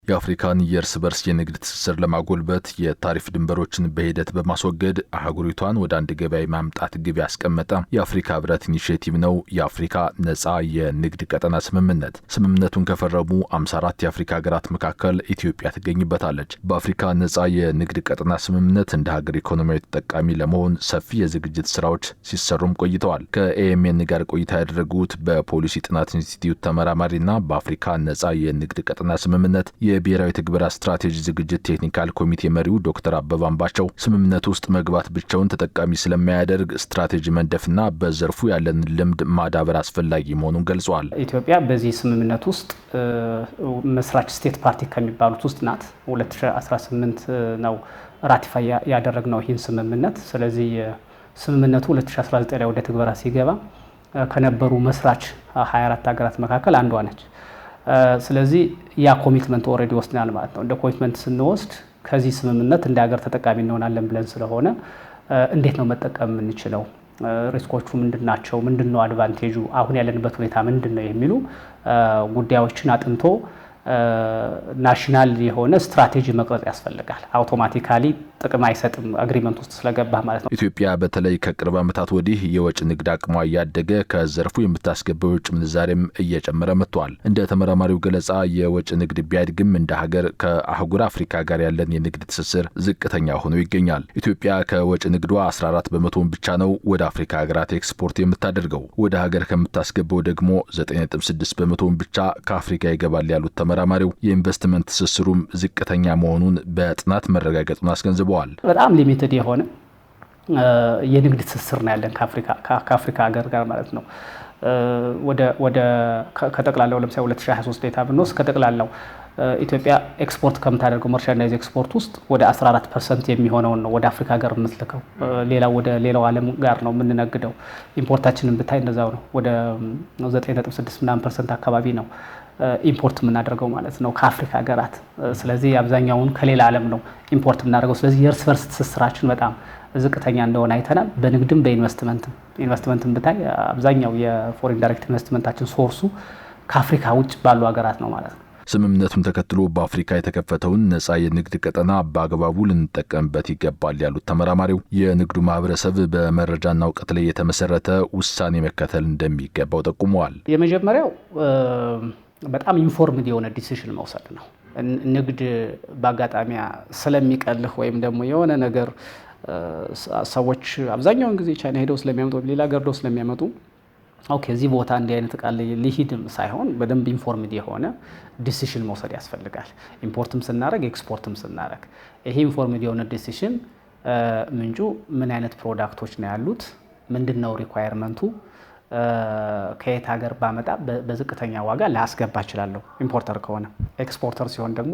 የአፍሪካን የእርስ በርስ የንግድ ትስስር ለማጎልበት የታሪፍ ድንበሮችን በሂደት በማስወገድ አህጉሪቷን ወደ አንድ ገበያ ማምጣት ግብ ያስቀመጠ የአፍሪካ ህብረት ኢኒሼቲቭ ነው የአፍሪካ ነጻ የንግድ ቀጠና ስምምነት። ስምምነቱን ከፈረሙ 54 የአፍሪካ ሀገራት መካከል ኢትዮጵያ ትገኝበታለች። በአፍሪካ ነጻ የንግድ ቀጠና ስምምነት እንደ ሀገር ኢኮኖሚያዊ ተጠቃሚ ለመሆን ሰፊ የዝግጅት ስራዎች ሲሰሩም ቆይተዋል። ከኤኤምኤን ጋር ቆይታ ያደረጉት በፖሊሲ ጥናት ኢንስቲትዩት ተመራማሪና በአፍሪካ ነጻ የንግድ ቀጠና ስምምነት የብሔራዊ ትግበራ ስትራቴጂ ዝግጅት ቴክኒካል ኮሚቴ መሪው ዶክተር አበባ አምባቸው ስምምነቱ ውስጥ መግባት ብቻውን ተጠቃሚ ስለማያደርግ ስትራቴጂ መንደፍና በዘርፉ ያለን ልምድ ማዳበር አስፈላጊ መሆኑን ገልጸዋል። ኢትዮጵያ በዚህ ስምምነት ውስጥ መስራች ስቴት ፓርቲ ከሚባሉት ውስጥ ናት። 2018 ነው ራቲፋይ ያደረግነው ይህን ስምምነት። ስለዚህ ስምምነቱ 2019 ላይ ወደ ትግበራ ሲገባ ከነበሩ መስራች 24 ሀገራት መካከል አንዷ ነች። ስለዚህ ያ ኮሚትመንት ኦልሬዲ ወስደናል ማለት ነው። እንደ ኮሚትመንት ስንወስድ ከዚህ ስምምነት እንደ ሀገር ተጠቃሚ እንሆናለን ብለን ስለሆነ እንዴት ነው መጠቀም የምንችለው፣ ሪስኮቹ ምንድናቸው፣ ምንድነው አድቫንቴጁ፣ አሁን ያለንበት ሁኔታ ምንድነው የሚሉ ጉዳዮችን አጥንቶ ናሽናል የሆነ ስትራቴጂ መቅረጽ ያስፈልጋል። አውቶማቲካሊ ጥቅም አይሰጥም አግሪመንት ውስጥ ስለገባ ማለት ነው። ኢትዮጵያ በተለይ ከቅርብ ዓመታት ወዲህ የወጭ ንግድ አቅሟ እያደገ ከዘርፉ የምታስገባው የውጭ ምንዛሬም እየጨመረ መጥቷል። እንደ ተመራማሪው ገለጻ የወጭ ንግድ ቢያድግም እንደ ሀገር ከአህጉር አፍሪካ ጋር ያለን የንግድ ትስስር ዝቅተኛ ሆኖ ይገኛል። ኢትዮጵያ ከወጭ ንግዷ 14 በመቶን ብቻ ነው ወደ አፍሪካ ሀገራት ኤክስፖርት የምታደርገው። ወደ ሀገር ከምታስገባው ደግሞ 9.6 በመቶን ብቻ ከአፍሪካ ይገባል ያሉት ተመራማሪው የኢንቨስትመንት ትስስሩም ዝቅተኛ መሆኑን በጥናት መረጋገጡን አስገንዝበዋል። በጣም ሊሚትድ የሆነ የንግድ ትስስር ነው ያለን ከአፍሪካ ሀገር ጋር ማለት ነው። ወደ ከጠቅላላው ለምሳሌ 2023 ዴታ ብንወስድ ከጠቅላላው ኢትዮጵያ ኤክስፖርት ከምታደርገው መርቻንዳይዝ ኤክስፖርት ውስጥ ወደ 14% የሚሆነውን ነው ወደ አፍሪካ ሀገር የምትልከው። ሌላው ወደ ሌላው ዓለም ጋር ነው የምንነግደው። ኢምፖርታችንን ብታይ እንደዛው ነው። ወደ 9.6% አካባቢ ነው ኢምፖርት የምናደርገው ማለት ነው ከአፍሪካ ሀገራት። ስለዚህ አብዛኛውን ከሌላ ዓለም ነው ኢምፖርት የምናደርገው። ስለዚህ የእርስ በርስ ትስስራችን በጣም ዝቅተኛ እንደሆነ አይተናል። በንግድም በኢንቨስትመንትም ብታይ አብዛኛው የፎሬን ዳይሬክት ኢንቨስትመንታችን ሶርሱ ከአፍሪካ ውጭ ባሉ ሀገራት ነው ማለት ነው። ስምምነቱን ተከትሎ በአፍሪካ የተከፈተውን ነጻ የንግድ ቀጠና በአግባቡ ልንጠቀምበት ይገባል ያሉት ተመራማሪው የንግዱ ማህበረሰብ በመረጃና እውቀት ላይ የተመሰረተ ውሳኔ መከተል እንደሚገባው ጠቁመዋል። የመጀመሪያው በጣም ኢንፎርምድ የሆነ ዲሲሽን መውሰድ ነው። ንግድ በአጋጣሚያ ስለሚቀልህ ወይም ደግሞ የሆነ ነገር ሰዎች አብዛኛውን ጊዜ ቻይና ሄደው ስለሚያመጡ ሌላ ሀገር ሄደው ስለሚያመጡ ኦኬ እዚህ ቦታ እንዲህ አይነት ቃል ሊሂድም ሳይሆን በደንብ ኢንፎርምድ የሆነ ዲሲሽን መውሰድ ያስፈልጋል። ኢምፖርትም ስናደርግ ኤክስፖርትም ስናደርግ ይሄ ኢንፎርምድ የሆነ ዲሲሽን ምንጩ ምን አይነት ፕሮዳክቶች ነው ያሉት፣ ምንድነው ሪኳየርመንቱ፣ ከየት ሀገር ባመጣ በዝቅተኛ ዋጋ ላስገባ እችላለሁ ኢምፖርተር ከሆነ። ኤክስፖርተር ሲሆን ደግሞ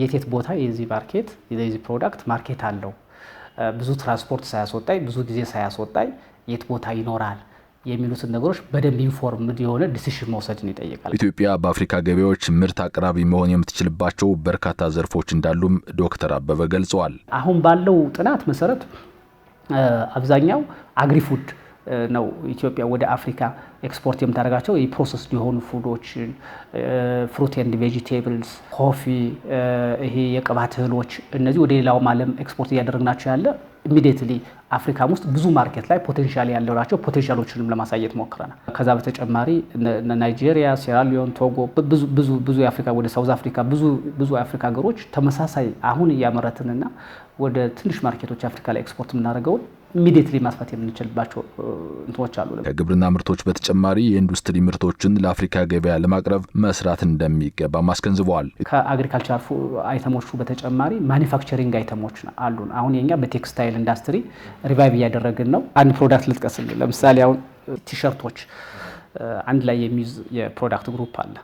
የት ቦታ የዚህ ማርኬት የዚህ ፕሮዳክት ማርኬት አለው፣ ብዙ ትራንስፖርት ሳያስወጣኝ ብዙ ጊዜ ሳያስወጣኝ የት ቦታ ይኖራል የሚሉትን ነገሮች በደንብ ኢንፎርምድ የሆነ ዲሲሽን መውሰድን ይጠይቃል። ኢትዮጵያ በአፍሪካ ገበያዎች ምርት አቅራቢ መሆን የምትችልባቸው በርካታ ዘርፎች እንዳሉም ዶክተር አበበ ገልጸዋል። አሁን ባለው ጥናት መሰረት አብዛኛው አግሪፉድ ነው ኢትዮጵያ ወደ አፍሪካ ኤክስፖርት የምታደርጋቸው የፕሮሰስድ የሆኑ ፉዶችን፣ ፍሩት ኤንድ ቬጂቴብልስ፣ ኮፊ፣ ይሄ የቅባት እህሎች፣ እነዚህ ወደ ሌላውም ዓለም ኤክስፖርት እያደረግናቸው ያለ ኢሚዲየትሊ አፍሪካም ውስጥ ብዙ ማርኬት ላይ ፖቴንሻል ያለው ናቸው። ፖቴንሻሎችንም ለማሳየት ሞክረናል። ከዛ በተጨማሪ ናይጄሪያ፣ ሴራሊዮን፣ ቶጎ ብዙ የአፍሪካ ወደ ሳውዝ አፍሪካ ብዙ የአፍሪካ ሀገሮች ተመሳሳይ አሁን እያመረትንና ወደ ትንሽ ማርኬቶች አፍሪካ ላይ ኤክስፖርት የምናደርገውን ኢሚዲየትሊ ማስፋት የምንችልባቸው እንትኖች አሉ። ከግብርና ምርቶች በተጨማሪ የኢንዱስትሪ ምርቶችን ለአፍሪካ ገበያ ለማቅረብ መስራት እንደሚገባ አስገንዝበዋል። ከአግሪካልቸር አይተሞቹ በተጨማሪ ማኒፋክቸሪንግ አይተሞች አሉን። አሁን የኛ በቴክስታይል ኢንዱስትሪ ሪቫይቭ እያደረግን ነው። አንድ ፕሮዳክት ልጥቀስል። ለምሳሌ አሁን ቲሸርቶች አንድ ላይ የሚይዝ የፕሮዳክት ግሩፕ አለ።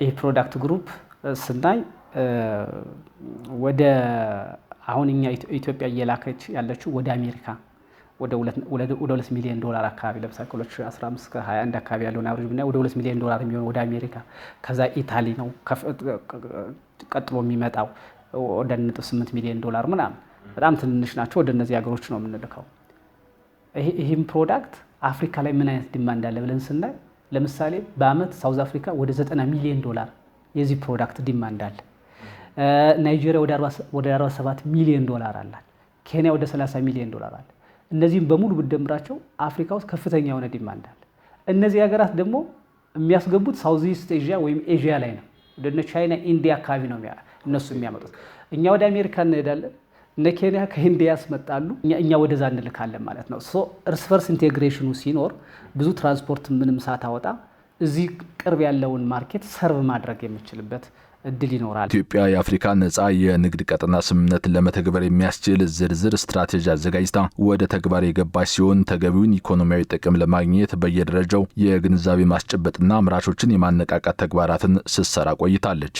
ይህ ፕሮዳክት ግሩፕ ስናይ ወደ አሁን እኛ ኢትዮጵያ እየላከች ያለችው ወደ አሜሪካ ወደ 2 ሚሊዮን ዶላር አካባቢ ለምሳሌ 2015 ከ21 አካባቢ ያለውን አቨሬጅ ብናይ ወደ 2 ሚሊዮን ዶላር የሚሆን ወደ አሜሪካ፣ ከዛ ኢታሊ ነው ቀጥሎ የሚመጣው ወደ 1.8 ሚሊዮን ዶላር ምናምን በጣም ትንንሽ ናቸው። ወደ እነዚህ ሀገሮች ነው የምንልከው። ይህም ፕሮዳክት አፍሪካ ላይ ምን አይነት ዲማንድ አለ ብለን ስናይ ለምሳሌ በአመት ሳውዝ አፍሪካ ወደ 90 ሚሊዮን ዶላር የዚህ ፕሮዳክት ዲማንድ አለ። ናይጄሪያ ወደ 47 ሚሊዮን ዶላር አላት። ኬንያ ወደ 30 ሚሊዮን ዶላር አለ። እነዚህም በሙሉ ብደምራቸው አፍሪካ ውስጥ ከፍተኛ የሆነ ዲማንድ አለ። እነዚህ ሀገራት ደግሞ የሚያስገቡት ሳውዝ ኢስት ኤዥያ ወይም ኤዥያ ላይ ነው። ወደ ቻይና፣ ኢንዲያ አካባቢ ነው እነሱ የሚያመጡት። እኛ ወደ አሜሪካ እንሄዳለን፣ እነ ኬንያ ከኢንዲያ ያስመጣሉ፣ እኛ ወደዛ እንልካለን ማለት ነው። እርስ በርስ ኢንቴግሬሽኑ ሲኖር ብዙ ትራንስፖርት ምንም ሳታወጣ እዚህ ቅርብ ያለውን ማርኬት ሰርቭ ማድረግ የምችልበት እድል ይኖራል። ኢትዮጵያ የአፍሪካ ነጻ የንግድ ቀጠና ስምምነትን ለመተግበር የሚያስችል ዝርዝር ስትራቴጂ አዘጋጅታ ወደ ተግባር የገባች ሲሆን ተገቢውን ኢኮኖሚያዊ ጥቅም ለማግኘት በየደረጃው የግንዛቤ ማስጨበጥና አምራቾችን የማነቃቃት ተግባራትን ስትሰራ ቆይታለች።